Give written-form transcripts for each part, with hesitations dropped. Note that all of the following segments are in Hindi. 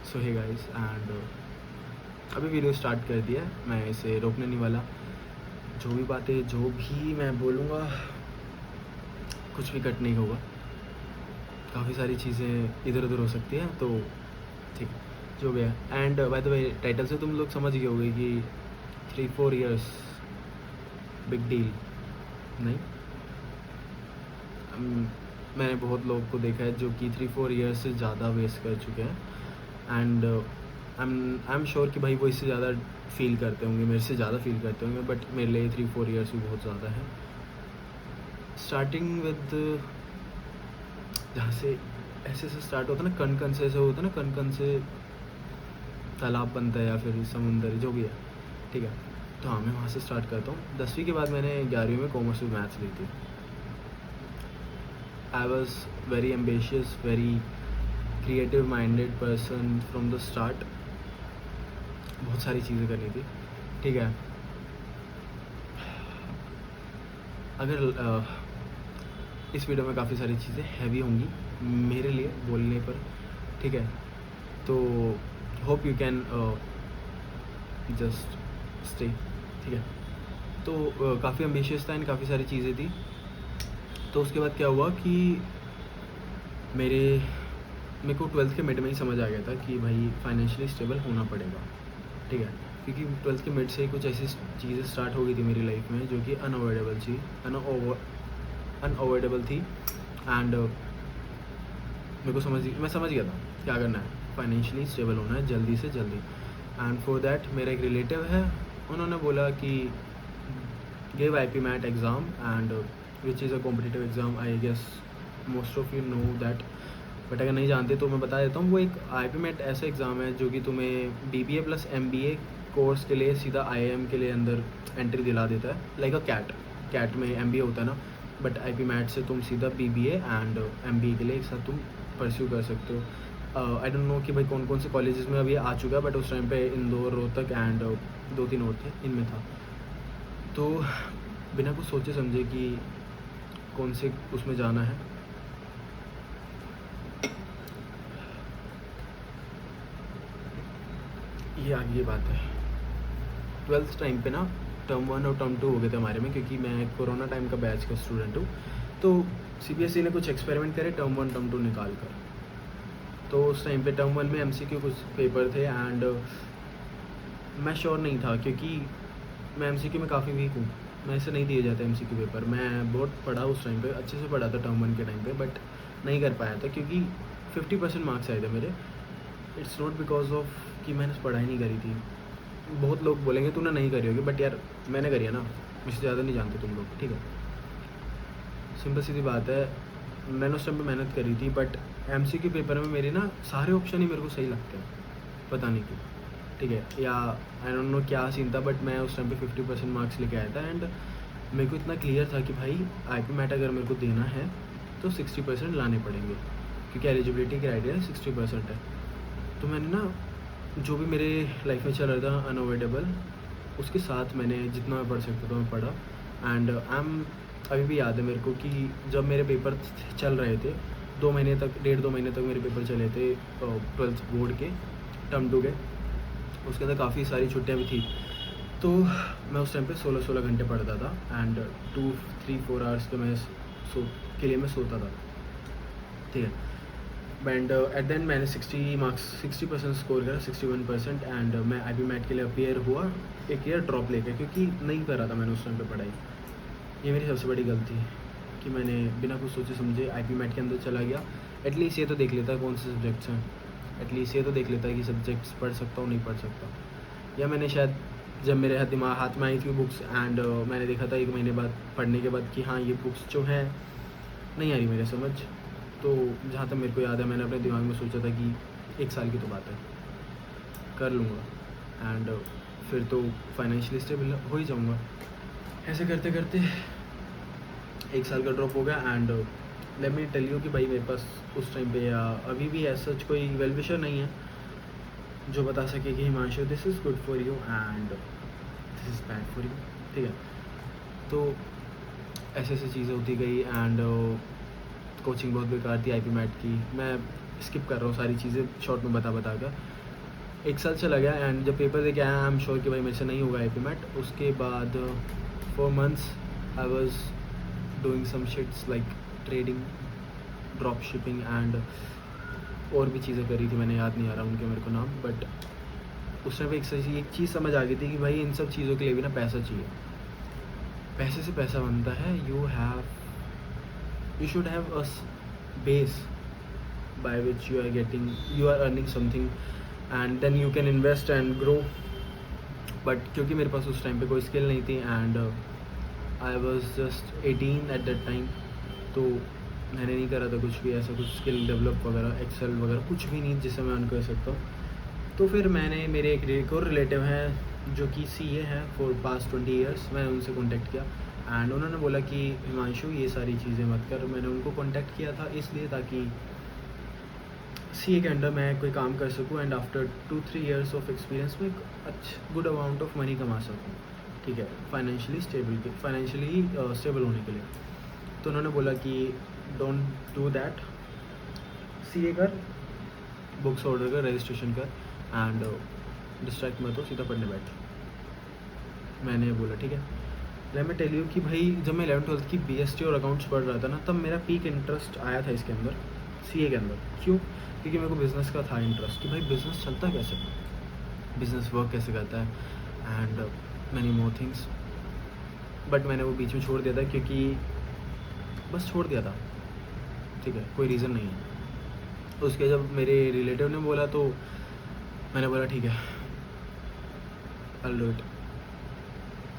सो हे गाइस एंड अभी वीडियो स्टार्ट कर दिया है, मैं इसे रोकने नहीं वाला। जो भी बातें जो भी मैं बोलूँगा कुछ भी कट नहीं होगा। काफ़ी सारी चीज़ें इधर उधर हो सकती हैं, तो ठीक है जो भी है। And by the way title से तुम लोग समझ गए होंगे कि 3-4 ईयर्स बिग डील नहीं। मैंने बहुत लोगों को देखा है जो कि 3-4 ईयर्स से ज़्यादा वेस्ट कर चुके हैं। एंड आई एम श्योर कि भाई वो इससे ज़्यादा फील करते होंगे, मेरे से ज़्यादा फील करते होंगे, बट मेरे लिए 3-4 ईयर्स भी बहुत ज़्यादा है। स्टार्टिंग विद जहाँ से ऐसे स्टार्ट होता है ना, कण कण से ऐसे होता है ना, कण कण से तालाब बनता है या फिर समुंदर, जो भी है, ठीक है। तो हाँ, मैं वहाँ से स्टार्ट करता हूँ। 10वीं के बाद मैंने 11वीं में कॉमर्स में मैथ्स ली थी। I was very ambitious, very creative minded person from the start. बहुत सारी चीज़ें करनी थी, ठीक है। अगर इस वीडियो में काफ़ी सारी चीज़ें हैवी होंगी मेरे लिए बोलने पर, ठीक है, तो hope you can just stay, ठीक है। तो काफ़ी एम्बिशियस था एंड काफ़ी सारी चीज़ें थी। तो उसके बाद क्या हुआ कि मेरे को 12th के मिड में ही समझ आ गया था कि भाई फाइनेंशियली स्टेबल होना पड़ेगा, ठीक है। क्योंकि 12th के मिड से ही कुछ ऐसी चीज़ें स्टार्ट हो गई थी मेरी लाइफ में जो कि अनअवॉइडेबल थी। एंड मैं समझ गया था क्या करना है, फाइनेंशियली स्टेबल होना है जल्दी से जल्दी। एंड फॉर दैट मेरा एक रिलेटिव है, उन्होंने बोला कि give IP MAT exam and which is a competitive exam. I guess most of you know that, but अगर नहीं जानते तो मैं बता देता हूँ। वो एक IP मैट ऐसा एग्ज़ाम है जो कि तुम्हें BBA प्लस MBA कोर्स के लिए सीधा IIM के लिए अंदर एंट्री दिला देता है। लाइक अ कैट में MBA होता है ना, बट IP मैट से तुम सीधा BBA एंड MBA के लिए एक साथ तुम परस्यू कर सकते हो। आई डोंट नो कि भाई कौन कौन से कॉलेजेस में अभी आ चुका है, बट उस टाइम पे इंदौर, रोहतक एंड 2-3 और थे, इनमें था। तो बिना कुछ सोचे समझे कि कौन से उसमें जाना है, ये आगे बात है। 12th टाइम पे ना टर्म 1 और टर्म 2 हो गए थे हमारे में, क्योंकि मैं कोरोना टाइम का बैच का स्टूडेंट हूँ। तो CBSE ने कुछ एक्सपेरिमेंट करे टर्म 1 टर्म 2 निकाल कर। तो उस टाइम पे टर्म 1 में MCQ कुछ पेपर थे एंड मैं श्योर नहीं था, क्योंकि मैं MCQ में काफ़ी वीक हूँ। मैं ऐसे नहीं दिए जाते MCQ पेपर। मैं बहुत पढ़ा उस टाइम पे, अच्छे से पढ़ा था टर्म 1 के टाइम पे, बट नहीं कर पाया था क्योंकि 50% मार्क्स आए थे मेरे। इट्स नॉट बिकॉज ऑफ कि मैंने पढ़ाई नहीं करी थी। बहुत लोग बोलेंगे तूने नहीं करी होगी, बट यार मैंने करी है ना, मुझसे ज़्यादा नहीं जानते तुम लोग, ठीक है। सिंपल सीधी बात है, मैंने उस टाइम पे मेहनत करी थी, बट MCQ पेपर में मेरे ना सारे ऑप्शन ही मेरे को सही लगते हैं, पता नहीं क्यों, ठीक है। या आई डोंट नो क्या सीन था, बट मैं उस टाइम पे 50% मार्क्स लेके आया था। एंड मेरे को इतना क्लियर था कि भाई IP मैट अगर मेरे को देना है तो 60% लाने पड़ेंगे, क्योंकि एलिजिबिलिटी क्राइटेरिया 60% है। तो मैंने ना जो भी मेरे लाइफ में चल रहा था अनअवॉइडेबल, उसके साथ मैंने जितना मैं पढ़ सकता था मैं पढ़ा। एंड अभी भी याद है मेरे को कि जब मेरे पेपर चल रहे थे 2 महीने तक, 1.5-2 महीने तक मेरे पेपर चले थे 12th बोर्ड के, टर्म 2 के। उसके अंदर काफ़ी सारी छुट्टियाँ भी थी। तो मैं उस टाइम पे 16-16 घंटे पढ़ता था एंड 2-3-4 आवर्स के लिए मैं सोता था, ठीक है। एंड एट द एंड मैंने 60% स्कोर करा, 61%। एंड मैं IP मैट के लिए अपियर हुआ एक ईयर ड्रॉप लेकर, क्योंकि नहीं कर रहा था मैंने उस टाइम पे पढ़ाई। ये मेरी सबसे बड़ी गलती है कि मैंने बिना कुछ सोचे समझे IP मैट के अंदर चला गया। एटलीस्ट ये तो देख लेता कौन से सब्जेक्ट्स हैं, एटलीस्ट ये तो देख लेता कि सब्जेक्ट्स पढ़ सकता हूँ नहीं पढ़ सकता। या मैंने शायद जब मेरे हाथ में आई थी बुक्स एंड मैंने देखा था 1 महीने बाद पढ़ने के बाद कि हाँ ये बुक्स जो हैं नहीं आ रही मेरे समझ। तो जहाँ तक मेरे को याद है मैंने अपने दिमाग में सोचा था कि 1 साल की तो बात है, कर लूँगा एंड फिर तो फाइनेंशियली स्टेबल हो ही जाऊँगा। ऐसे करते करते 1 साल का ड्रॉप हो गया। And let me tell you कि भाई मेरे पास उस टाइम पे या अभी भी ऐसा कोई वेल विशर नहीं है जो बता सके कि Himanshu this is good for you and this is bad for you, ठीक है। तो ऐसे ऐसी चीज़ें होती गई एंड कोचिंग बहुत बेकार थी IP मैट की। मैं स्किप कर रहा हूँ सारी चीज़ें शॉर्ट में बता कर। 1 साल चला गया एंड जब पेपर दे के आया आई एम श्योर कि भाई मेरे से नहीं होगा आई मैट। उसके बाद 4 months I was doing some shits like trading, drop shipping and और भी चीज़ें करी थी, मैंने याद नहीं आ रहा उनके मेरे को नाम। बट उस टाइम एक चीज़ समझ आ गई थी कि भाई इन सब चीज़ों के लिए भी ना पैसा चाहिए, पैसे से पैसा बनता है। You should have a base by which you are earning something and then you can invest and grow. But क्योंकि मेरे पास उस टाइम पे कोई स्किल नहीं थी and I was just 18 at that time, तो मैंने नहीं करा था कुछ भी ऐसा, कुछ स्किल डेवलप वगैरह, एक्सेल वगैरह कुछ भी नहीं जिससे मैं अर्न कर सकता हूँ। तो फिर मैंने मेरे एक और रिलेटिव हैं जो कि CA हैं फॉर पास्ट 20 ईयर्स, मैंने उनसे कॉन्टैक्ट किया एंड उन्होंने बोला कि हिमांशु ये सारी चीज़ें मत कर। मैंने उनको कॉन्टैक्ट किया था इसलिए ताकि CA के अंडर मैं कोई काम कर सकूँ and after 2-3 years of experience में गुड अमाउंट ऑफ मनी कमा सकूँ, ठीक है, फाइनेंशियली स्टेबल होने के लिए। तो उन्होंने बोला कि डोंट डू दैट, CA कर, बुक्स ऑर्डर कर, रजिस्ट्रेशन कर एंड डिस्ट्रैक्ट मत हो, सीधा पढ़ने बैठ। मैंने बोला ठीक है। लेट मी टेल यू कि भाई जब मैं 11th-12th की BST और अकाउंट्स पढ़ रहा था ना, तब मेरा पीक इंटरेस्ट आया था इसके अंदर, CA के अंदर। क्यों? क्योंकि मेरे को बिज़नेस का था इंटरेस्ट कि भाई बिज़नेस चलता कैसे, बिज़नेस वर्क कैसे करता है and many more things. But मैंने वो बीच में छोड़ दिया था क्योंकि बस छोड़ दिया था, ठीक है, कोई रीज़न नहीं है। उसके जब मेरे रिलेटिव ने बोला तो मैंने बोला ठीक है, I'll do it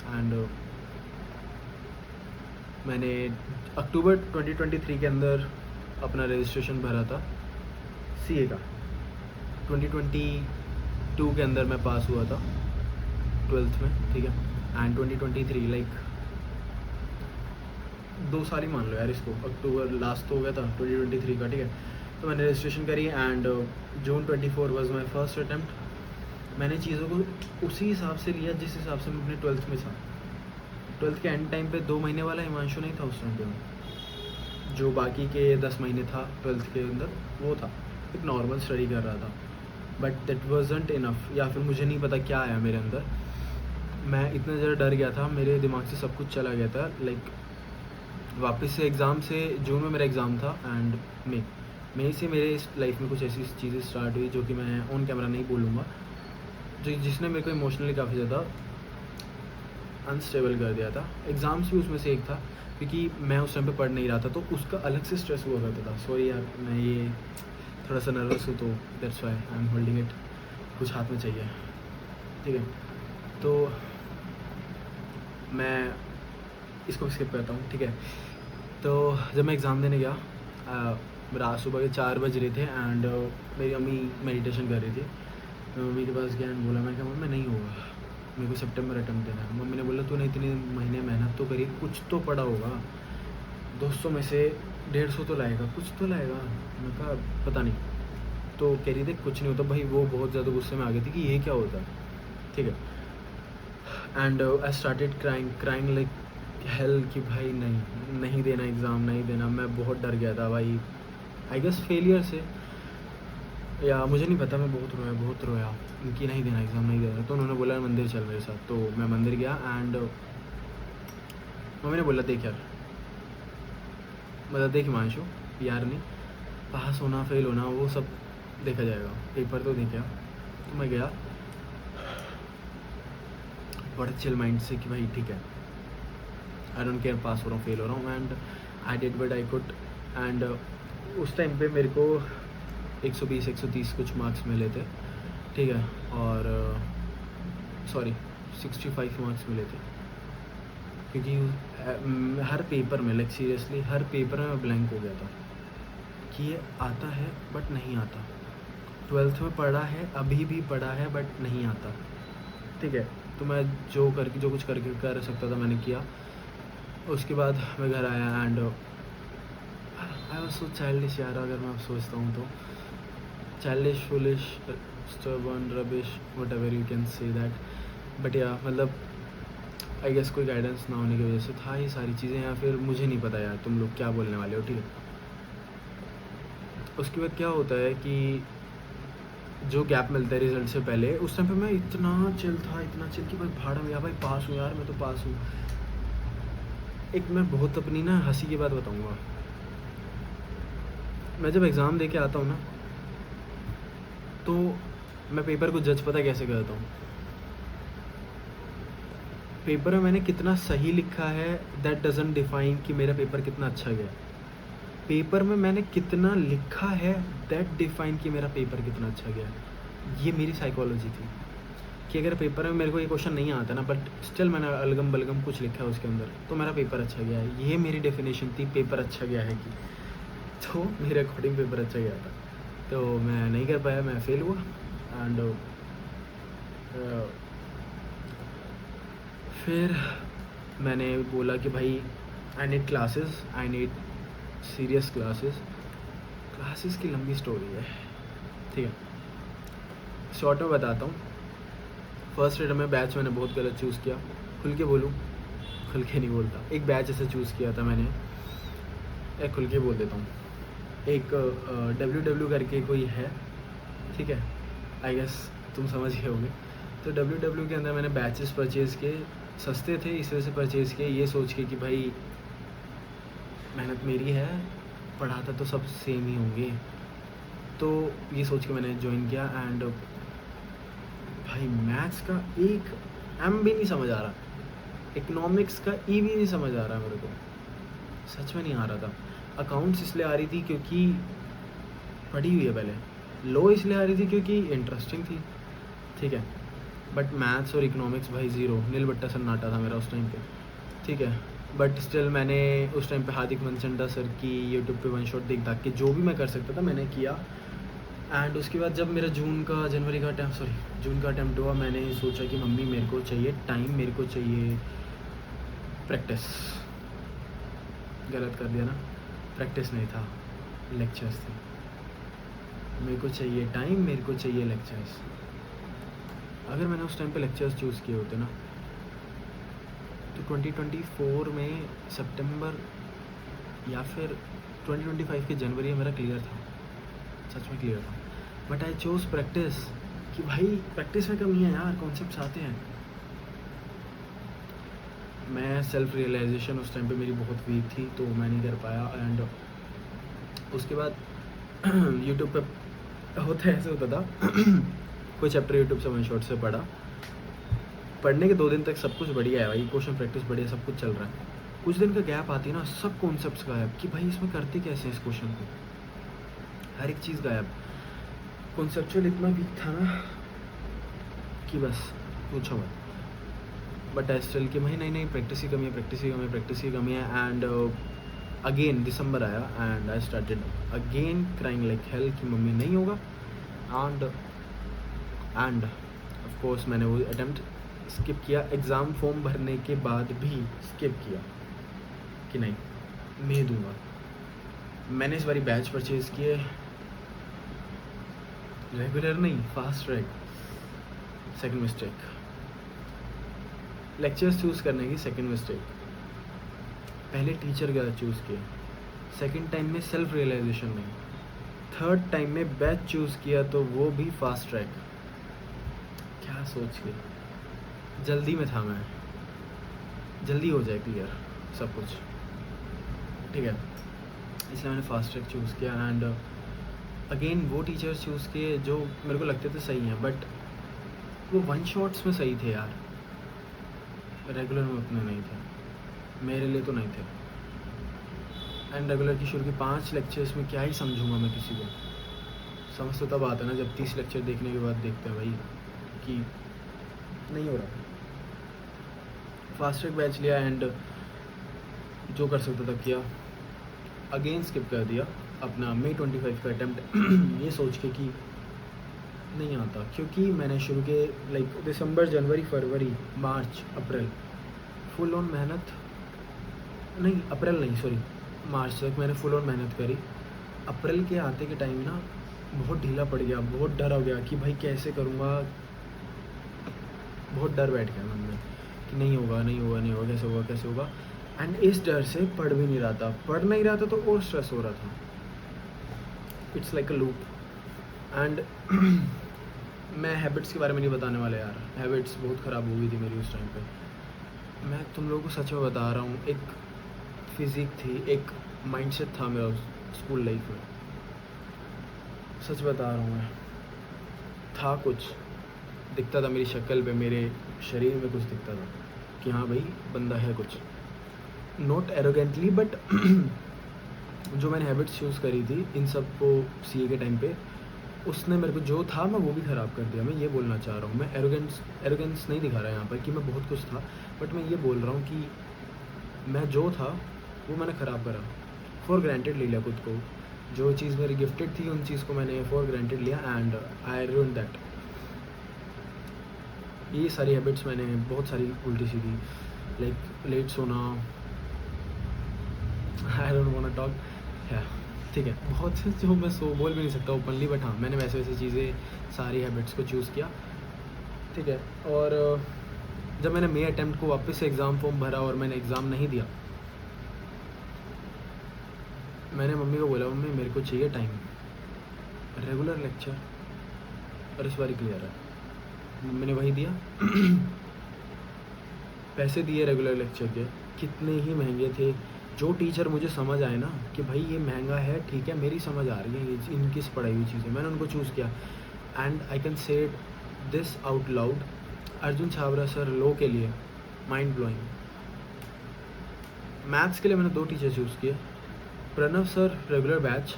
एंड मैंने अक्टूबर 2023 के अंदर अपना रजिस्ट्रेशन भरा था CA का। 2022 के अंदर मैं पास हुआ था 12th में, ठीक है, एंड 2023 लाइक 2 साल ही मान लो यार इसको, अक्टूबर लास्ट तो हो गया था 2023 का, ठीक है। तो मैंने रजिस्ट्रेशन करी and June 24 was my first attempt. मैंने चीज़ों को उसी हिसाब से लिया जिस हिसाब से मैं अपने 12th में था। 12th के एंड टाइम पे 2 महीने वाला हिमांशु नहीं था उस टाइम पे, जो बाकी के 10 महीने था 12th के अंदर, वो था एक नॉर्मल स्टडी कर रहा था। बट दैट वाजंट इनफ, या फिर मुझे नहीं पता क्या आया मेरे अंदर, मैं इतना ज़्यादा डर गया था, मेरे दिमाग से सब कुछ चला गया था। लाइक वापस से एग्ज़ाम से, जून में मेरा एग्ज़ाम था एंड मई से मेरे इस लाइफ में कुछ ऐसी चीज़ें स्टार्ट हुई जो कि मैं ऑन कैमरा नहीं बोलूँगा, जिसने मेरे को इमोशनली काफ़ी ज़्यादा अनस्टेबल कर दिया था। एग्ज़ाम्स भी उसमें से एक था क्योंकि मैं उस टाइम पे पढ़ नहीं रहा था, तो उसका अलग से स्ट्रेस हुआ करता था। सॉरी यार, मैं ये थोड़ा सा नर्वस हूँ तो that's why I am holding it, कुछ हाथ में चाहिए, ठीक है। तो मैं इसको स्किप करता हूँ, ठीक है। तो जब मैं एग्ज़ाम देने गया, रात सुबह के 4 बज रहे थे एंड मेरी अम्मी मेडिटेशन कर रही थी। मैं मम्मी के पास गया एंड बोला, मैं क्या मम्मी नहीं होगा, मेरे को सितंबर अटैम्प्ट देना है। मम्मी ने बोला तूने इतने महीने मेहनत तो करी, कुछ तो पढ़ा होगा, 200 में से 150 तो लाएगा, कुछ तो लाएगा। मैं कहा पता नहीं। तो कह रही थी कुछ नहीं होता। भाई वो बहुत ज़्यादा गुस्से में आ गई थी कि ये क्या होता है, ठीक है। And I started crying like hell कि भाई नहीं देना एग्ज़ाम, नहीं देना। मैं बहुत डर गया था भाई, आई गेस फेलियर से, या मुझे नहीं पता। मैं बहुत रोया कि नहीं देना एग्ज़ाम, नहीं देना। तो उन्होंने बोला मंदिर चल मेरे साथ, तो मैं मंदिर गया एंड मम्मी ने बोला देख यार, मतलब देख हिमांशु यार, नहीं पास होना फेल होना वो सब देखा जाएगा, पेपर तो देखा। तो मैं गया बड़े चिल माइंड से कि भाई ठीक है, आई डोंट केयर पास हो रहा हूँ फेल हो रहा हूँ, and I did what I could. And उस टाइम पे मेरे को 120-130 कुछ मार्क्स मिले थे, ठीक है, और सॉरी 65 मार्क्स मिले थे, क्योंकि हर पेपर में, लाइक सीरियसली हर पेपर में मैं ब्लैंक हो गया था कि ये आता है बट नहीं आता। 12th में पढ़ा है, अभी भी पढ़ा है बट नहीं आता, ठीक है। तो मैं जो कुछ करके कर सकता था मैंने किया। उसके बाद मैं घर आया and I was so childish यार, अगर मैं सोचता हूँ तो childish, foolish, stubborn, rubbish, whatever you can say that. But yeah मतलब आई गेस कोई गाइडेंस ना होने की वजह से था ये सारी चीज़ें, या फिर मुझे नहीं पता यार तुम लोग क्या बोलने वाले हो, ठीक है। उसके बाद क्या होता है कि जो गैप मिलता है रिजल्ट से पहले, उस टाइम पे मैं इतना चिल था, इतना चिल कि भाई भाड़ में, या भाई पास हूँ यार, मैं तो पास हूँ। एक मैं बहुत अपनी ना हंसी की बात बताऊँगा। मैं जब एग्ज़ाम दे के आता हूँ ना, तो मैं पेपर को जज पता कैसे करता हूँ? पेपर में मैंने कितना सही लिखा है दैट डजंट डिफाइन कि मेरा पेपर कितना अच्छा गया। पेपर में मैंने कितना लिखा है दैट डिफाइन कि मेरा पेपर कितना अच्छा गया। ये मेरी साइकोलॉजी थी कि अगर पेपर में मेरे को ये क्वेश्चन नहीं आता ना, बट स्टिल मैंने अलगम बलगम कुछ लिखा है उसके अंदर, तो मेरा पेपर अच्छा गया है। ये मेरी डेफिनेशन थी पेपर अच्छा गया है की। तो मेरे अकॉर्डिंग पेपर अच्छा गया था। तो मैं नहीं कर पाया, मैं फेल हुआ। एंड फिर मैंने बोला कि भाई I need classes, I need serious classes की लंबी स्टोरी है, ठीक है, शॉर्ट में बताता हूँ। फर्स्ट ईयर में बैच मैंने बहुत गलत चूज़ किया। खुल के बोलूँ? खुल के नहीं बोलता। एक बैच ऐसे चूज़ किया था मैंने, एक खुल के बोल देता हूँ। एक WW करके कोई है, ठीक है, आई गेस तुम समझ गए होंगे। तो WW के अंदर मैंने बैचेस परचेज़ किए, सस्ते थे इस वजह से परचेज़ किए, ये सोच के कि भाई मेहनत मेरी है, पढ़ाता तो सब सेम ही होंगे, तो ये सोच के मैंने ज्वाइन किया। एंड भाई मैथ्स का एक एम भी नहीं समझ आ रहा, इकोनॉमिक्स का ई भी नहीं समझ आ रहा मेरे को, सच में नहीं आ रहा था। अकाउंट्स इसलिए आ रही थी क्योंकि पढ़ी हुई है पहले, लो इसलिए आ रही थी क्योंकि इंटरेस्टिंग थी, ठीक है, बट मैथ्स और इकोनॉमिक्स भाई ज़ीरो, नील बट्टा सन्नाटा था मेरा उस टाइम पे, ठीक है। बट स्टिल मैंने उस टाइम पे हार्दिक मनचंदा सर की यूट्यूब पे वन शॉट देख के जो भी मैं कर सकता था मैंने किया। एंड उसके बाद जब मेरा जून का अटैम्प्ट हुआ, मैंने सोचा कि मम्मी मेरे को चाहिए टाइम, मेरे को चाहिए प्रैक्टिस। गलत कर दिया ना, प्रैक्टिस नहीं था, लेक्चर्स थे। मेरे को चाहिए टाइम, मेरे को चाहिए लेक्चर्स। अगर मैंने उस टाइम पे लेक्चर्स चूज़ किए होते ना, तो 2024 में सितंबर या फिर 2025 के जनवरी में मेरा क्लियर था, सच में क्लियर था। बट आई चोज़ प्रैक्टिस कि भाई प्रैक्टिस में कमी है यार, कॉन्सेप्ट्स आते हैं। मैं सेल्फ रियलाइजेशन उस टाइम पे मेरी बहुत वीक थी, तो मैं नहीं कर पाया। एंड उसके बाद यूट्यूब पे होता था कोई चैप्टर यूट्यूब से वन शॉट से पढ़ा, पढ़ने के 2 दिन तक सब कुछ बढ़िया है भाई, क्वेश्चन प्रैक्टिस बढ़िया, सब कुछ चल रहा है। कुछ दिन का गैप आती है ना, सब कॉन्सेप्ट्स गायब कि भाई इसमें करते कैसे हैं इस क्वेश्चन को, हर एक चीज़ गायब। कॉन्सेप्चुअल इतना वीक था ना कि बस पूछो मत। बट आई स्टिल कि भाई नहीं प्रैक्टिस की कमी है। एंड अगेन दिसंबर आया and I started again crying like hell कि मम्मी नहीं होगा। एंड ऑफ कोर्स मैंने वो अटेम्प्ट स्किप किया, एग्ज़ाम फॉर्म भरने के बाद भी स्किप किया कि नहीं मैं दूंगा। मैंने इस बारी बैच परचेज़ किए, रेगुलर नहीं, fast track. Second mistake, lectures choose करने की सेकंड मिस्टेक। पहले टीचर का चूज़ किया, सेकंड टाइम में सेल्फ रियलाइजेशन नहीं, थर्ड टाइम में बैच चूज़ किया तो वो भी फास्ट ट्रैक। क्या सोच के, जल्दी में था मैं, जल्दी हो जाए क्लियर सब कुछ, ठीक है, इसलिए मैंने फास्ट ट्रैक चूज़ किया। एंड अगेन वो टीचर्स चूज़ किए जो मेरे को लगते थे सही हैं, बट वो वन शॉट्स में सही थे यार, रेगुलर में उतने नहीं थे, मेरे लिए तो नहीं थे। एंड रेगुलर की शुरू की 5 लेक्चर्स में क्या ही समझूंगा मैं किसी को, समझ तो तब आता है ना जब 30 लेक्चर देखने के बाद देखते हैं भाई कि नहीं हो रहा। फास्ट ट्रैक बैच लिया एंड जो कर सकता था किया, अगेन स्किप कर दिया अपना May 25 का अटैम्प्ट ये सोच के कि नहीं आता, क्योंकि मैंने शुरू के like December, January, February, March, April fool on मेहनत, नहीं अप्रैल नहीं सॉरी मार्च तक मैंने फुल ऑन मेहनत करी। अप्रैल के आते के टाइम ना बहुत ढीला पड़ गया, बहुत डर हो गया कि भाई कैसे करूँगा, बहुत डर बैठ गया मन में कि नहीं होगा, कैसे होगा। एंड इस डर से पढ़ नहीं रहा था तो और स्ट्रेस हो रहा था। It's like a loop. And मैं हैबिट्स के बारे में नहीं बताने वाला यार, हैबिट्स बहुत ख़राब हो गई थी मेरी उस टाइम पे। मैं तुम लोगों को सच में बता रहा हूँ, एक फिज़िक थी, एक माइंडसेट था मेरा स्कूल लाइफ में, सच बता रहा हूँ मैं। था कुछ, दिखता था मेरी शक्ल पे, मेरे शरीर में कुछ दिखता था कि हाँ भाई बंदा है कुछ, नॉट एरोगेंटली बट जो मैंने हैबिट्स चूज़ करी थी इन सब को सीए के टाइम पे, उसने मेरे को जो था मैं वो भी ख़राब कर दिया। मैं ये बोलना चाह रहा हूँ, मैं एरोगेंस नहीं दिखा रहा यहाँ पर कि मैं बहुत कुछ था, बट मैं ये बोल रहा हूँ कि मैं जो था वो मैंने ख़राब करा, फॉर ग्रांटेड ले लिया खुद को। जो चीज़ मेरी गिफ्टेड थी उन चीज़ को मैंने फॉर ग्रांटेड लिया एंड आई रूइंड दैट। ये सारी हैबिट्स मैंने बहुत सारी उल्टी सीधी, लाइक लेट सोना, I don't want to talk, ठीक है, बहुत से जो मैं बोल भी नहीं सकता ओपनली, बट हाँ मैंने वैसे वैसे चीज़ें सारी हैबिट्स को चूज़ किया, ठीक है। और जब मैंने मे अटैम्प्ट को वापस से एग्ज़ाम फॉर्म भरा और मैंने एग्ज़ाम नहीं दिया, मैंने मम्मी को बोला मम्मी मेरे को चाहिए टाइम, रेगुलर लेक्चर और इस बार क्लियर है। मम्मी ने वही दिया पैसे दिए रेगुलर लेक्चर के, कितने ही महंगे थे। जो टीचर मुझे समझ आए ना कि भाई ये महंगा है, ठीक है, मेरी समझ आ रही है ये इनकी पढ़ाई हुई चीज़ें, मैंने उनको चूज़ किया। And I can say this out loud, Arjun Chhabra sir लो के लिए माइंड ब्लोइंग। मैथ्स के लिए मैंने 2 टीचर चूज़ किए, प्रणव सर रेगुलर बैच,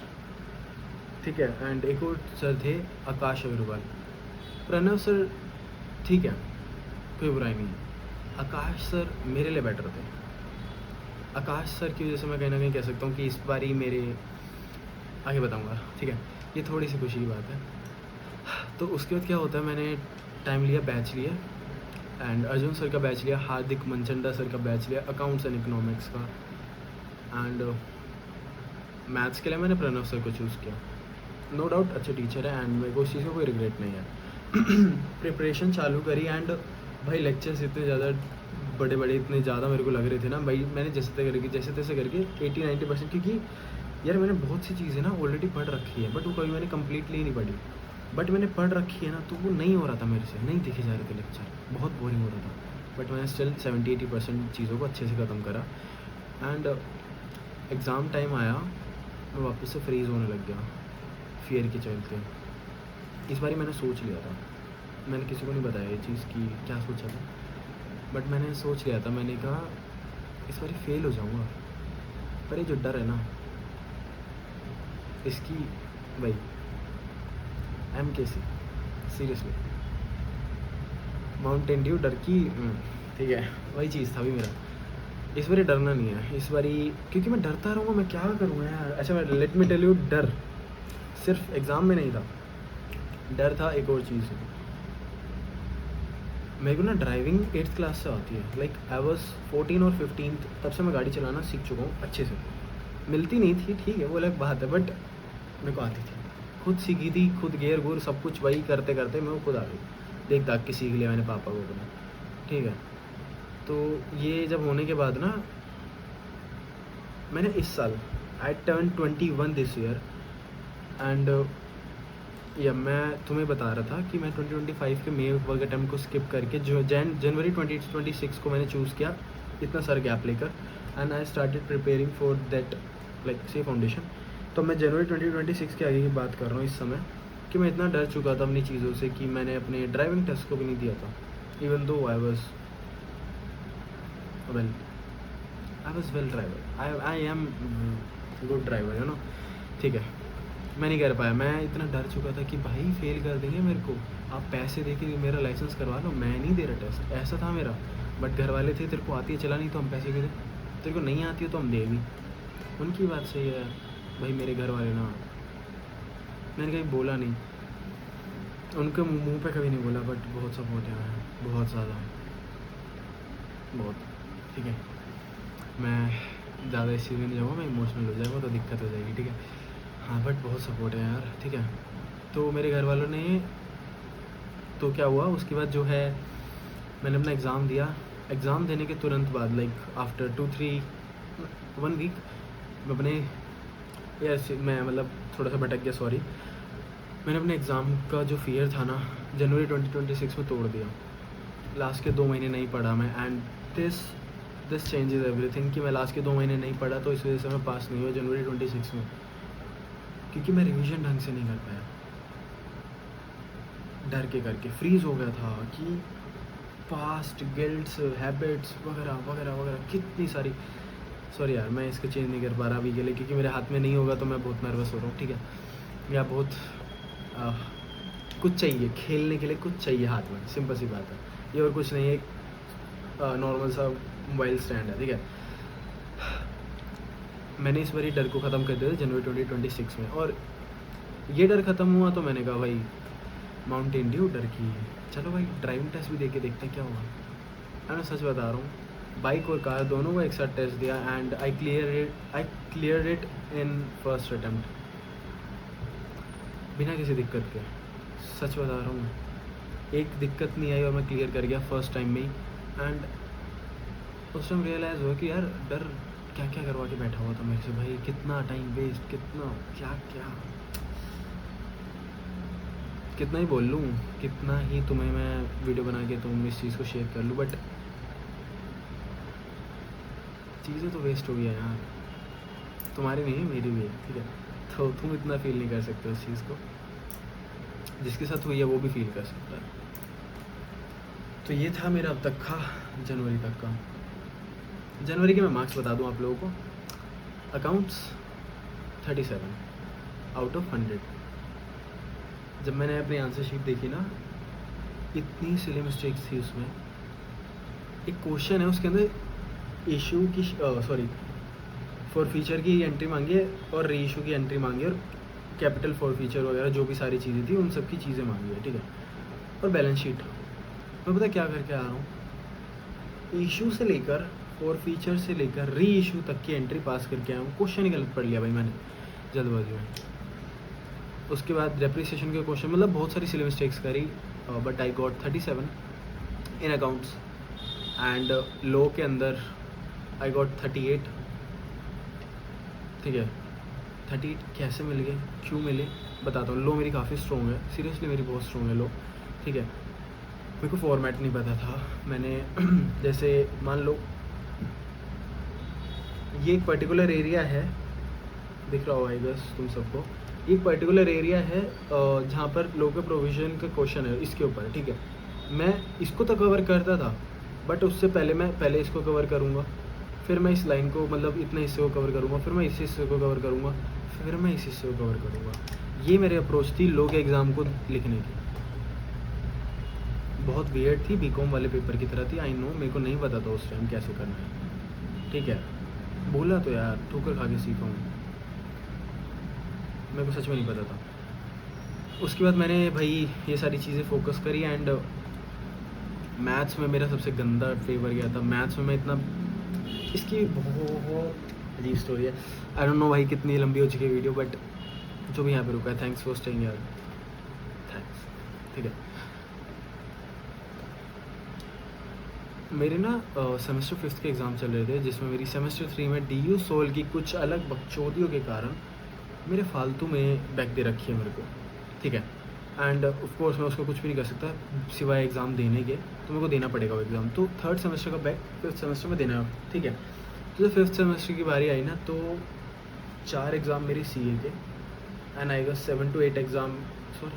ठीक है, एंड एक और सर थे आकाश अग्रवाल। प्रणव सर ठीक है, कोई बुराई नहीं, आकाश सर मेरे लिए बेटर थे। आकाश सर की वजह से मैं कहीं ना कहीं कह सकता हूँ कि इस बार ही मेरे, आगे बताऊँगा, ठीक है, ये थोड़ी सी खुशी की बात है। तो उसके बाद क्या होता है, मैंने टाइम लिया, बैच लिया, एंड अर्जुन सर का बैच लिया, हार्दिक मनचंदा सर का बैच लिया अकाउंट्स एंड इकोनॉमिक्स का, एंड मैथ्स के लिए मैंने प्रणव सर को चूज़ किया। नो डाउट अच्छे टीचर है एंड मेरे को उस चीज़ का कोई रिग्रेट नहीं है। प्रिपरेशन चालू करी एंड भाई लेक्चर्स इतने ज़्यादा बड़े बड़े, इतने ज़्यादा मेरे को लग रहे थे ना भाई, मैंने जैसे तैसे करके 80-90%, क्योंकि यार मैंने बहुत सी चीज़ें ना ऑलरेडी पढ़ रखी है, बट वो कभी मैंने कम्प्लीटली नहीं पढ़ी, बट मैंने पढ़ रखी है ना, तो वो नहीं हो रहा था मेरे से, नहीं देखे जा रहे थे लेक्चर, बहुत बोरिंग हो रहा था, बट मैंने स्टिल 70-80% चीज़ों को अच्छे से ख़त्म करा। एंड एग्ज़ाम टाइम आया, मैं वापस से फ्रीज़ होने लग गया फियर के चलते। इस बार मैंने सोच लिया था, मैंने किसी को नहीं बताया ये चीज़ कि क्या सोचा था, बट मैंने सोच लिया था, मैंने कहा इस बार फेल हो जाऊँगा, पर ये जो डर है ना इसकी, भाई MKC सीरियसली माउंटेन ड्यू डर की, ठीक है, वही चीज़ था भी मेरा। इस बारी डरना नहीं है, इस बारी क्योंकि मैं डरता रहूँगा, मैं क्या करूँगा यार। अच्छा मैं लेट मी टेल यू, डर सिर्फ एग्ज़ाम में नहीं था, डर था एक और चीज़। मेरे को ना ड्राइविंग 8th क्लास से आती है, लाइक आई वॉज 14 और 15, तब से मैं गाड़ी चलाना सीख चुका हूँ अच्छे से। मिलती नहीं थी, ठीक है, वो अलग बात है, बट मेरे को आती थी, खुद सीखी थी, खुद गेयर गुर सब कुछ वही करते करते मैं वो खुद आ गई, देख दाख के सीख लिया मैंने पापा को अपने, ठीक है। तो ये जब होने के बाद ना मैंने इस साल I turn 21 this year, and या मैं तुम्हें बता रहा था कि मैं 2025 के मे वर्क अटैम्प्ट को स्किप करके जो जनवरी 2026 को मैंने चूज़ किया, इतना सारा गैप लेकर, and I started preparing for that like से फाउंडेशन। तो मैं जनवरी 2026 के आगे की बात कर रहा हूँ इस समय, कि मैं इतना डर चुका था अपनी चीज़ों से कि मैंने अपने ड्राइविंग टेस्ट को भी नहीं दिया था, even though I was well driver, I am good driver, you know, ठीक है। मैं नहीं कर पाया, मैं इतना डर चुका था कि भाई फेल कर देंगे मेरे को, आप पैसे दे के मेरा लाइसेंस करवा लो, मैं नहीं दे रहा टेस्ट, ऐसा था मेरा। बट घर वाले थे, तेरे को आती है चला नहीं तो हम पैसे क्यों दें, तेरे को नहीं आती है तो हम दे भी। उनकी बात सही है भाई, मेरे घर वाले ना, मैंने कहीं बोला नहीं, उनके मुंह पे कभी नहीं बोला, बट बहुत सपोर्ट है, बहुत ज़्यादा, बहुत, ठीक है। मैं ज़्यादा इस चीज़ में नहीं जाऊँगा, मैं इमोशनल हो जाऊँगा तो दिक्कत हो जाएगी, ठीक है। हाँ बट बहुत सपोर्ट है यार, ठीक है। तो मेरे घर वालों ने, तो क्या हुआ उसके बाद जो है, मैंने अपना एग्ज़ाम दिया, एग्ज़ाम देने के तुरंत बाद लाइक आफ्टर 1 वीक मैं अपने, मैं मतलब थोड़ा सा भटक गया, सॉरी। मैंने अपने एग्ज़ाम का जो फ़ियर था ना जनवरी 2026 में तोड़ दिया। लास्ट के 2 महीने नहीं पढ़ा मैं, and this this changes everything कि मैं लास्ट के 2 महीने नहीं पढ़ा, तो इस वजह से मैं पास नहीं हुआ जनवरी 26 में, क्योंकि मैं रिवीजन ढंग से नहीं कर पाया। डर के करके फ्रीज़ हो गया था कि पास्ट गिल्ट्स, हैबिट्स वगैरह वगैरह वगैरह कितनी सारी। सॉरी यार, मैं इसको चेंज नहीं कर पा रहा अभी के लिए, क्योंकि मेरे हाथ में नहीं होगा तो मैं बहुत नर्वस हो रहा हूँ, ठीक है। या बहुत कुछ चाहिए खेलने के लिए, कुछ चाहिए हाथ में, सिंपल सी बात है ये, और कुछ नहीं है। एक नॉर्मल सा मोबाइल स्टैंड है, ठीक है। मैंने इस बारी डर को ख़त्म कर दिया था जनवरी 2026 में, और ये डर ख़त्म हुआ तो मैंने कहा भाई माउंटेन ड्यू डर की है, चलो भाई ड्राइविंग टेस्ट भी दे के देखते हैं क्या हुआ। मैं सच बता रहा हूँ, बाइक और कार दोनों को एक साथ टेस्ट दिया, and I clear it in first attempt, बिना किसी दिक्कत के। सच बता रहा हूँ, एक दिक्कत नहीं आई और मैं क्लियर कर गया फर्स्ट टाइम में ही। एंड उस टाइम रियलाइज़ हुआ कि यार डर क्या क्या करवा के बैठा हुआ था मेरे से भाई, कितना टाइम वेस्ट, कितना क्या क्या, कितना ही बोल लूँ, कितना ही तुम्हें मैं वीडियो बना के तुम इस चीज़ को शेयर कर लूँ, बट चीज़ें तो वेस्ट हो गया यार। तुम्हारी नहीं, मेरी भी है, ठीक है। तो तुम इतना फील नहीं कर सकते उस चीज़ को, जिसके साथ हुई है वो भी फील कर सकता है। तो ये था मेरा अब तक का जनवरी तक का। जनवरी के मैं मार्क्स बता दूं आप लोगों को। Accounts 37 out of 100। जब मैंने अपनी आंसर शीट देखी ना, इतनी सिली मिस्टेक्स थी उसमें। एक क्वेश्चन है उसके अंदर इशू की फॉर फीचर की एंट्री मांगी है, और री इशू की एंट्री मांगी है, और कैपिटल फॉर फीचर वगैरह जो भी सारी चीज़ें थी उन सब की चीज़ें मांगी है, ठीक है। और बैलेंस शीट मैं पता क्या करके आ रहा हूँ, इशू से लेकर फॉर फीचर से लेकर री इशू तक की एंट्री पास करके आया हूँ। क्वेश्चन ही गलत पढ़ लिया भाई मैंने जल्दबाजी में। उसके बाद डेप्रिसिएशन के क्वेश्चन, मतलब बहुत सारी सिली मिस्टेक्स करी, but I got 37 in accounts. And low के अंदर आई गॉट 38, ठीक है। 38 कैसे मिल गए, क्यों मिले, बताता हूँ। लो मेरी काफ़ी स्ट्रॉन्ग है, सीरियसली मेरी बहुत स्ट्रॉन्ग है लो, ठीक है। मेरे को फॉर्मेट नहीं पता था। मैंने जैसे मान लो ये एक पर्टिकुलर एरिया है, दिख रहा होगा बस तुम सबको, एक पर्टिकुलर एरिया है जहाँ पर लोकल प्रोविजन का क्वेश्चन है इसके ऊपर, ठीक है। मैं इसको तो कवर करता था, बट उससे पहले मैं पहले इसको कवर करूँगा, फिर मैं इस लाइन को, मतलब इतने हिस्से को कवर करूँगा, फिर मैं इस हिस्से को कवर करूँगा, फिर मैं इस हिस्से को कवर करूँगा। ये मेरी अप्रोच थी लो के एग्ज़ाम को लिखने की। बहुत वियर्ड थी, बीकॉम वाले पेपर की तरह थी, आई नो। मेरे को नहीं पता था उस टाइम कैसे करना है, ठीक है। बोला तो यार ठोकर खा के सीखा हूँ, मेरे को सच में नहीं पता था। उसके बाद मैंने भाई ये सारी चीज़ें फोकस करी, एंड मैथ्स में मेरा सबसे गंदा पेपर गया था। मैथ्स में मैं इतना, इसकी बहुत अजीब स्टोरी है, आई डोंट नो भाई कितनी लंबी हो चुकी है वीडियो, बट जो भी यहाँ पे रुका है, थैंक्स फॉर स्टेइंग यार, थैंक्स, ठीक है। मेरे ना सेमेस्टर 5 के एग्ज़ाम चल रहे थे, जिसमें मेरी सेमेस्टर 3 में DU सोल की कुछ अलग बकचोदियों के कारण मेरे फालतू में बैक दे रखी है मेरे को, ठीक है। एंड ऑफ कोर्स मैं उसको कुछ भी नहीं कर सकता सिवाय एग्ज़ाम देने के, तो मेरे को देना पड़ेगा वो एग्ज़ाम। तो 3rd सेमेस्टर का बैक 5th सेमेस्टर में देना है, ठीक है। तो जब 5th सेमेस्टर की बारी आई ना, तो 4 एग्ज़ाम मेरे CA के, and I guess 7 to 8 exam, sorry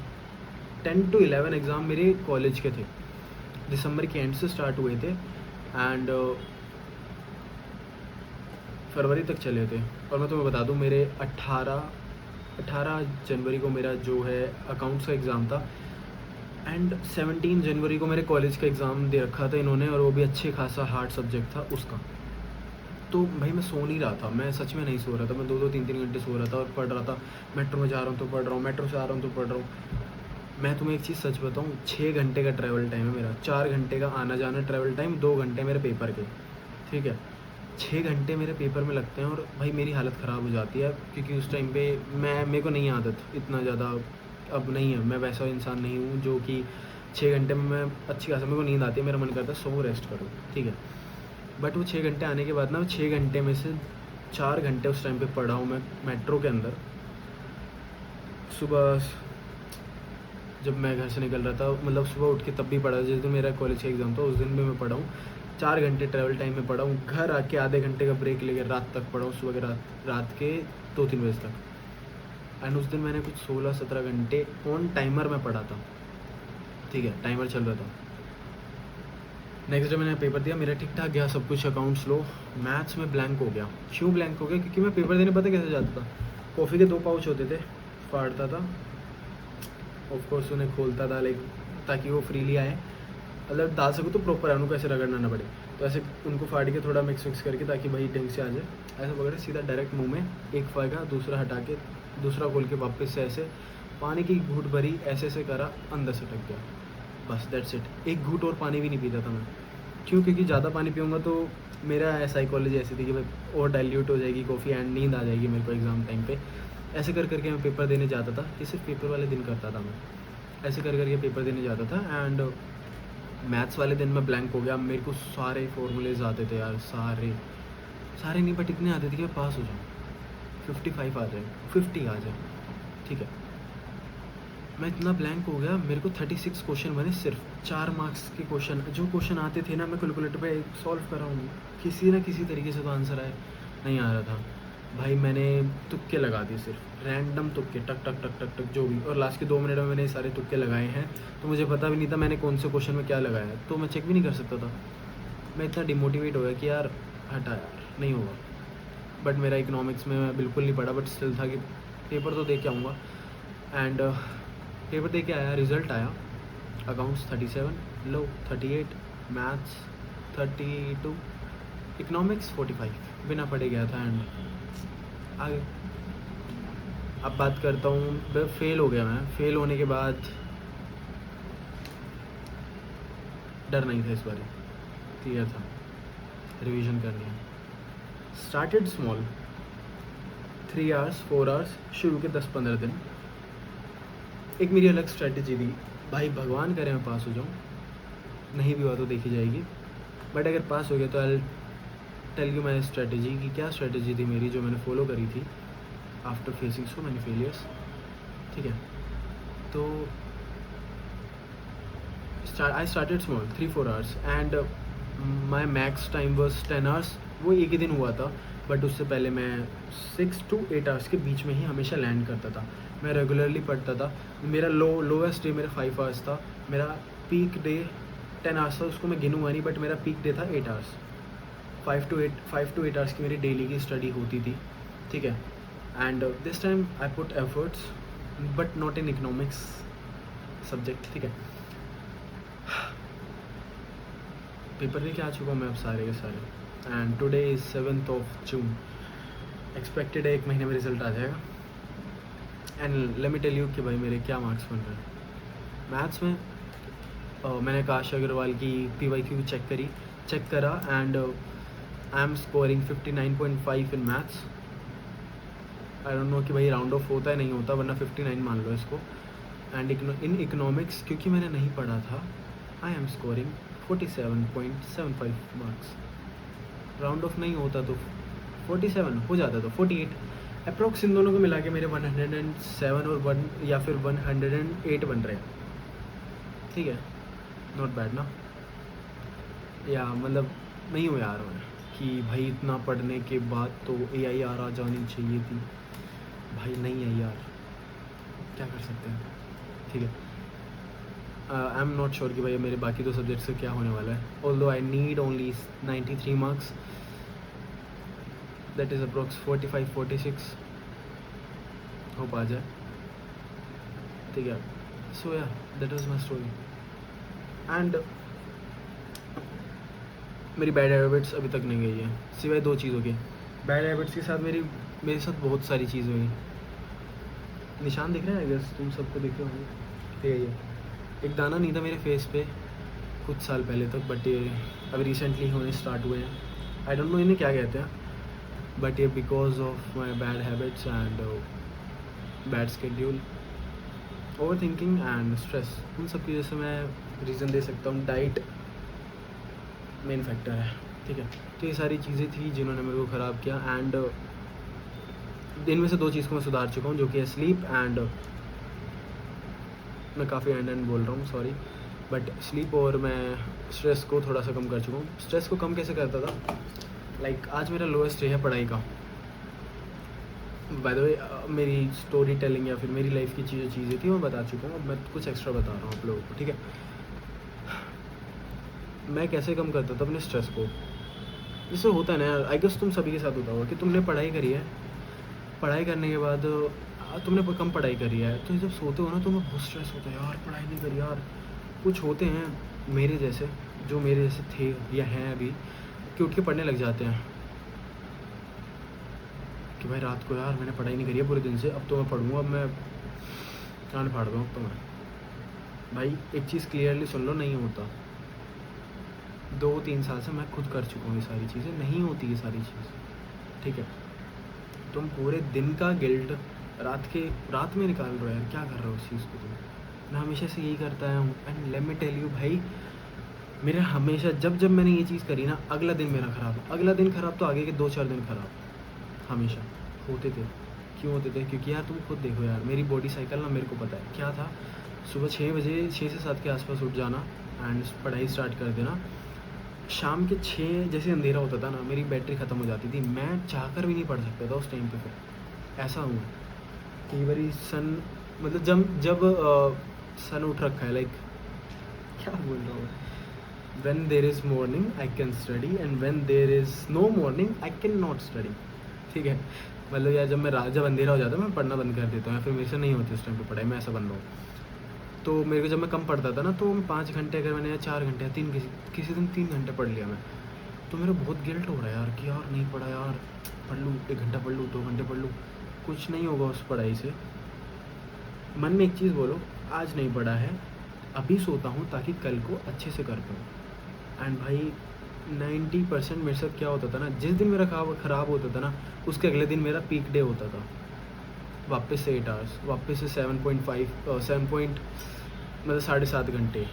10 to 11 exam मेरे कॉलेज के थे, दिसंबर के एंड से स्टार्ट हुए थे, एंड फरवरी तक चले थे। और मैं तुम्हें बता दूं, मेरे 18 जनवरी को मेरा जो है अकाउंट्स का एग्ज़ाम था, एंड 17 जनवरी को मेरे कॉलेज का एग्ज़ाम दे रखा था इन्होंने, और वो भी अच्छे खासा हार्ड सब्जेक्ट था उसका। तो भाई मैं सो नहीं रहा था, मैं सच में नहीं सो रहा था, मैं 2-2 3-3 घंटे सो रहा था और पढ़ रहा था। मेट्रो में जा रहा हूँ तो पढ़ रहा हूँ, मेट्रो से आ रहा हूँ तो पढ़ रहा हूँ। मैं तुम्हें एक चीज़ सच बताऊँ, 6 घंटे का ट्रैवल टाइम है मेरा, 4 घंटे का आना जाना ट्रैवल टाइम, 2 घंटे मेरे पेपर के, ठीक है। 6 घंटे मेरे पेपर में लगते हैं, और भाई मेरी हालत ख़राब हो जाती है, क्योंकि उस टाइम पे मेरे को नहीं आदत इतना ज़्यादा, अब नहीं है, मैं वैसा इंसान नहीं हूँ जो कि 6 घंटे में मैं अच्छी खासा, मेरे को नींद आती है, मेरा मन करता है सो रेस्ट करूँ, ठीक है। बट वो 6 घंटे आने के बाद ना, 6 घंटे में से 4 घंटे उस टाइम पे पढ़ा हूँ मैं मेट्रो के अंदर। सुबह जब मैं घर से निकल रहा था, मतलब सुबह उठ के तब भी पढ़ा, जिस दिन मेरा कॉलेज का एग्ज़ाम था उस दिन भी मैं पढ़ा हूँ। 4 घंटे ट्रैवल टाइम में पढ़ा हूँ, घर आके आधे घंटे का ब्रेक लेकर रात तक पढ़ा हूँ, सुबह के रात के 2-3 बजे तक। एंड उस दिन मैंने कुछ 16-17 घंटे ऑन टाइमर में पढ़ा था, ठीक है, टाइमर चल रहा था। नेक्स्ट डे मैंने पेपर दिया, मेरा ठीक ठाक गया सब कुछ, अकाउंट्स लो। मैथ्स में ब्लैंक हो गया। क्यों ब्लैंक हो गया? क्योंकि मैं पेपर देने पता कैसे जाता था, कॉफ़ी के 2 पाउच होते थे, फाड़ता था, ऑफ कोर्स उन्हें खोलता था लाइक ताकि वो फ्रीली आए, मतलब डाल सकूँ तो प्रॉपर है, उनको ऐसे रगड़ना ना पड़े, तो ऐसे उनको फाड़ के थोड़ा मिक्स करके ताकि भाई ढंग से आ जाए, ऐसे पकड़े सीधा डायरेक्ट मुंह में, एक फायगा दूसरा हटा के दूसरा खोल के वापस से ऐसे पानी की घूंट भरी, ऐसे ऐसे करा, अंदर से टक गया, बस दैट्स इट। एक घूंट और पानी भी नहीं पीता था मैं। क्यों? क्योंकि ज़्यादा पानी पीऊँगा तो मेरा साइकोलॉजी ऐसी थी कि मैं और डाइल्यूट हो जाएगी कॉफ़ी एंड नींद आ जाएगी मेरे को एग्ज़ाम टाइम पे। ऐसे कर करके मैं पेपर देने जाता था, ये सिर्फ पेपर वाले दिन करता था मैं, ऐसे कर करके पेपर देने जाता था। एंड मैथ्स वाले दिन मैं ब्लैंक हो गया, मेरे को सारे फॉर्मूलेज आते थे यार, सारे नहीं बट इतने आते थे कि मैं पास हो जाऊँ, 55 आ जाए, 50 आ जाए, ठीक है। मैं इतना ब्लैंक हो गया, मेरे को 36 क्वेश्चन बने, सिर्फ 4 मार्क्स के क्वेश्चन। जो क्वेश्चन आते थे ना, मैं कैलकुलेटर पे सॉल्व कर रहा हूँ, किसी ना किसी तरीके से तो आंसर आए, नहीं आ रहा था भाई। मैंने तुक्के लगा दिए, सिर्फ रैंडम तुक्के, टक टक टक टक टक जो भी, और लास्ट के 2 मिनट में मैंने सारे तुक्के लगाए हैं, तो मुझे पता भी नहीं था मैंने कौन से क्वेश्चन में क्या लगाया है, तो मैं चेक भी नहीं कर सकता था। मैं इतना डिमोटिवेट हो गया कि यार हटा यार, नहीं होगा। बट मेरा इकोनॉमिक्स में मैं बिल्कुल नहीं पढ़ा, बट स्टिल था कि पेपर तो दे के आऊँगा। एंड पेपर दे के आया, रिज़ल्ट आया, अकाउंट्स 37, लो 38, मैथ्स 32, इकोनॉमिक्स 45, बिना पढ़े गया था। एंड आगे अब बात करता हूँ, फेल हो गया मैं। फेल होने के बाद डर नहीं था इस बार, क्लियर था, रिवीजन करनी है। स्टार्टेड स्मॉल, 3 आवर्स 4 आवर्स, शुरू के 10-15 दिन। एक मेरी अलग स्ट्रेटजी थी, भाई भगवान करे मैं पास हो जाऊँ, नहीं भी हुआ तो देखी जाएगी, बट अगर पास हो गया तो I tell you my strategy कि क्या स्ट्रेटजी थी मेरी जो मैंने फॉलो करी थी after facing so many failures, ठीक है। तो I started small, 3-4 hours and my max time was 10 hours. वो एक ही दिन हुआ था, बट उससे पहले मैं 6 to 8 आवर्स के बीच में ही हमेशा लैंड करता था। मैं रेगुलरली पढ़ता था। मेरा लोवेस्ट डे मेरा 5 आवर्स था, मेरा पीक डे 10 आवर्स था, उसको मैं गिनूंगा नहीं, बट मेरा पीक डे था 8 आवर्स। 5 to 8 आवर्स की मेरी डेली की स्टडी होती थी, ठीक है। And this time I put efforts but not in economics subject, ठीक है। पेपर दे के आ चुका हूँ मैं अब सारे के सारे, and today is 7th of June। Expected है 1 महीने में रिजल्ट आ जाएगा। And let me tell you कि भाई मेरे क्या मार्क्स बन रहे हैं मैथ्स में। मैंने आकाश अग्रवाल की PYQ चेक करा and I am scoring 59.5 in maths. I don't know कि भाई राउंड ऑफ होता है नहीं होता, वरना 59 मान लो इसको। एंड इन इकोनॉमिक्स क्योंकि मैंने नहीं पढ़ा था, I am scoring 47.75 marks. Round of नहीं होता तो 47 हो जाता, तो 48 अप्रॉक्स। इन दोनों को मिला के मेरे 107 और 1 या फिर 108 बन रहे हैं, ठीक है। नॉट बैड ना, या मतलब नहीं हो यार मैं कि भाई इतना पढ़ने के बाद तो AIR आ जानी चाहिए थी, भाई नहीं है यार, क्या कर सकते हैं, ठीक है। आई एम नॉट श्योर कि भाई मेरे बाकी 2 सब्जेक्ट से क्या होने वाला है। Although I need only 93 marks, that is approx 45-46, hope आ जाए, ठीक है। So yeah that was my story. And मेरी बैड हैबिट्स अभी तक नहीं गई है, सिवाय 2 चीज़ों के। बैड हैबिट्स के साथ मेरे साथ बहुत सारी चीज़ हुई। निशान दिख रहा है, अगर तुम सबको दिख रहे होंगे, ये एक दाना नहीं था मेरे फेस पे कुछ साल पहले तक, बट ये अभी रिसेंटली होने स्टार्ट हुए हैं। आई डोंट नो इन्हें क्या कहते हैं, बट ये because of my bad habits and bad schedule, over thinking and stress, उन सब की वजह से मैं रीज़न दे सकता हूँ। डाइट मेन फैक्टर है, ठीक है। तो ये सारी चीज़ें थी जिन्होंने मेरे को ख़राब किया। एंड इनमें से 2 चीज़ को मैं सुधार चुका हूँ, जो कि है स्लीप एंड मैं काफ़ी एंड बोल रहा हूँ, सॉरी, बट स्लीप और मैं स्ट्रेस को थोड़ा सा कम कर चुका हूँ। स्ट्रेस को कम कैसे करता था, लाइक आज मेरा लोएस्ट डे है पढ़ाई का। बाय द वे मेरी स्टोरी टेलिंग या फिर मेरी लाइफ की चीज़ें थी मैं बता चुका हूँ, अब मैं कुछ एक्स्ट्रा बता रहा हूँ आप लोगों को, ठीक है। मैं कैसे कम करता था अपने स्ट्रेस को, जैसे होता है ना यार, आई गेस तुम सभी के साथ होता होगा कि तुमने पढ़ाई करी है, पढ़ाई करने के बाद तुमने कम पढ़ाई करी है, तो जब सोते हो ना तुम्हें बहुत स्ट्रेस होता है, यार पढ़ाई नहीं करी यार। कुछ होते हैं मेरे जैसे, जो मेरे जैसे थे या हैं अभी, कि उठ के पढ़ने लग जाते हैं कि भाई रात को यार मैंने पढ़ाई नहीं करी है पूरे दिन से, अब तो मैं पढ़ूँगा, अब मैं कान फाड़ दूँ, अब तो मैं। भाई एक चीज़ क्लियरली सुन लो, नहीं होता। 2-3 साल से मैं खुद कर चुका हूँ ये सारी चीज़ें, नहीं होती ये सारी चीज़, ठीक है। तुम पूरे दिन का गिल्ट रात में निकाल रहे हो यार, क्या कर रहे हो उस चीज़ को तुम। मैं हमेशा से यही करता आया हूँ, and let me tell you भाई, मेरा हमेशा जब मैंने ये चीज़ करी ना, अगला दिन मेरा ख़राब, अगला दिन ख़राब तो आगे के 2-4 दिन ख़राब हमेशा होते थे। क्यों होते थे? क्योंकि यार तुम खुद देखो यार, मेरी बॉडी साइकिल ना मेरे को पता है क्या था। सुबह 6 बजे 6 से 7 के आसपास उठ जाना एंड पढ़ाई स्टार्ट कर देना। शाम के 6 जैसे अंधेरा होता था ना, मेरी बैटरी ख़त्म हो जाती थी, मैं चाहकर भी नहीं पढ़ सकता था उस टाइम पे। फिर ऐसा हुआ कई बारी सन, मतलब जब सन उठ रखा है, लाइक क्या बोल रहा हूँ, when there is morning I can study and when there is no morning I can not study, ठीक है। मतलब यार जब अंधेरा हो जाता है मैं पढ़ना बंद कर देता हूँ, या फिर मेरे से नहीं होती उस टाइम पे पढ़ाई, मैं ऐसा बंदा हूँ। तो मेरे को जब मैं कम पढ़ता था ना, तो 5 घंटे अगर मैंने, या 4 घंटे, या 3, किसी दिन 3 घंटे पढ़ लिया मैं, तो मेरा बहुत गिल्ट हो रहा है यार कि यार नहीं पढ़ा यार, पढ़ लूँ 1 घंटा पढ़ लूँ, 2 घंटे पढ़ लूँ, कुछ नहीं होगा उस पढ़ाई से। मन में एक चीज़ बोलो, आज नहीं पढ़ा है, अभी सोता हूँ ताकि कल को अच्छे से कर पाऊँ। एंड भाई 90% मेरे साथ क्या होता था ना, जिस दिन मेरा ख़राब होता था ना, उसके अगले दिन मेरा पीक डे होता था। वापस से 8 आवर्स, वापस से 7 मतलब 7.5 घंटे,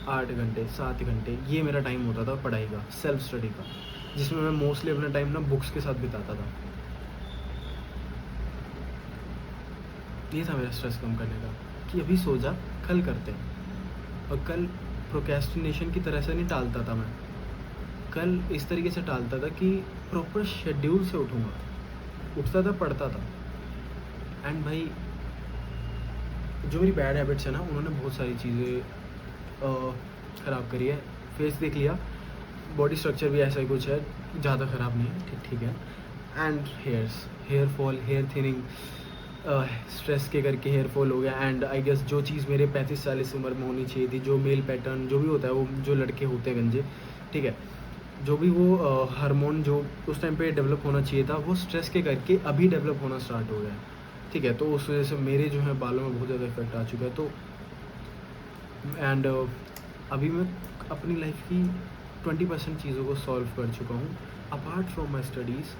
8 घंटे, 7 घंटे, ये मेरा टाइम होता था पढ़ाई का, सेल्फ स्टडी का, जिसमें मैं मोस्टली अपना टाइम ना बुक्स के साथ बिताता था। ये था मेरा स्ट्रेस कम करने का, कि अभी सो जा, कल करते हैं। और कल प्रोक्रेस्टिनेशन की तरह से नहीं टालता था मैं, कल इस तरीके से टालता था कि प्रॉपर शेड्यूल से उठूँगा, उठता था, पढ़ता था। एंड भाई जो मेरी बैड हैबिट्स है ना, उन्होंने बहुत सारी चीज़ें ख़राब करी है। फेस देख लिया, बॉडी स्ट्रक्चर भी ऐसा ही कुछ है, ज़्यादा ख़राब नहीं है, ठीक है। And hair fall, hair thinning, stress के करके हेयर फॉल हो गया। एंड आई गेस जो चीज़ मेरे 35-40 उम्र में होनी चाहिए थी, जो मेल पैटर्न जो भी होता है, वो जो लड़के होते हैं गंजे, ठीक है, जो भी वो हार्मोन जो उस टाइम पे डेवलप होना चाहिए था, वो स्ट्रेस के करके अभी डेवलप होना स्टार्ट हो गया है, ठीक है। तो उस वजह से मेरे जो है बालों में बहुत ज़्यादा इफेक्ट आ चुका है। तो एंड अभी मैं अपनी लाइफ की 20% चीज़ों को सॉल्व कर चुका हूँ, apart from my studies.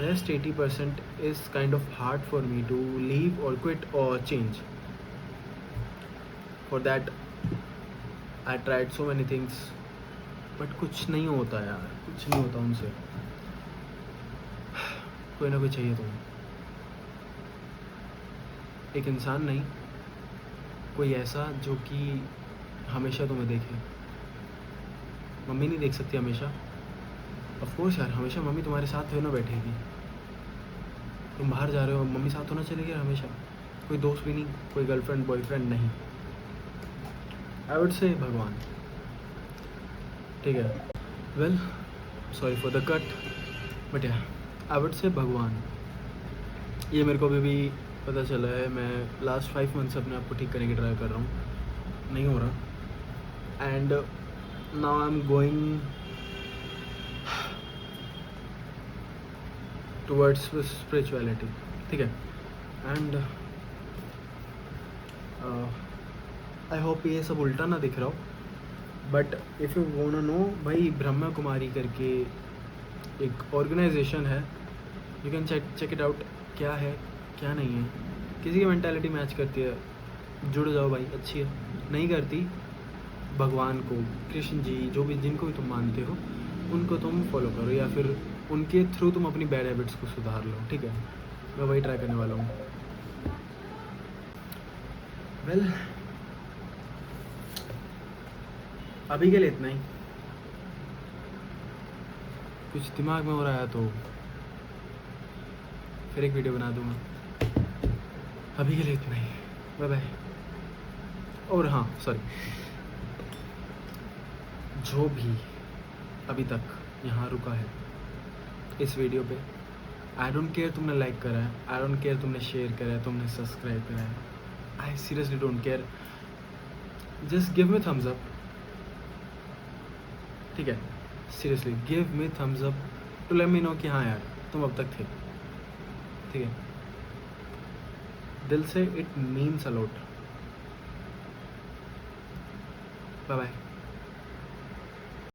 Rest 80% is kind of hard for me to leave or quit or change. For that I tried so many things, but कुछ नहीं होता यार, कुछ नहीं होता उनसे। कोई ना कोई चाहिए तुम्हें, एक इंसान नहीं, कोई ऐसा जो कि हमेशा तुम्हें देखे। मम्मी नहीं देख सकती हमेशा, ऑफ कोर्स यार, हमेशा मम्मी तुम्हारे साथ हो ना बैठेगी। तुम बाहर जा रहे हो, मम्मी साथ होना चलेगी हमेशा। कोई दोस्त भी नहीं, कोई गर्लफ्रेंड बॉयफ्रेंड नहीं, आई वुड से भगवान, ठीक है। Well sorry for the cut, but या आई वुड से भगवान। ये मेरे को अभी भी पता चला है, मैं लास्ट 5 मंथ से अपने आप को ठीक करने की ट्राई कर रहा हूँ, नहीं हो रहा। And now I am going towards spirituality, ठीक है। एंड आई होप ये सब उल्टा ना दिख रहा हो, but if you want know, भाई ब्रह्मा कुमारी करके एक ऑर्गेनाइजेशन है, you can check it out, क्या है क्या नहीं है। किसी की मेंटालिटी मैच करती है, जुड़ जाओ भाई, अच्छी है। नहीं करती, भगवान को, कृष्ण जी, जो भी जिनको भी तुम मानते हो, उनको तुम फॉलो करो, या फिर उनके थ्रू तुम अपनी बैड हैबिट्स को सुधार लो, ठीक है। मैं वही ट्राई करने वाला हूँ। वेल अभी के लिए इतना ही। कुछ दिमाग में हो रहा है तो फिर एक वीडियो बना दूंगा। अभी के लिए इतना ही, बाय बाय। और हाँ सॉरी, जो भी अभी तक यहाँ रुका है इस वीडियो पे, आई डोंट केयर तुमने लाइक करा है, आई डोंट केयर तुमने शेयर करा है, तुमने सब्सक्राइब करा है, I seriously don't care. Just give me thumbs up, ठीक है? Seriously give me thumbs up to let me know कि हाँ यार तुम अब तक थे, ठीक है? दिल से it means a lot. Bye bye.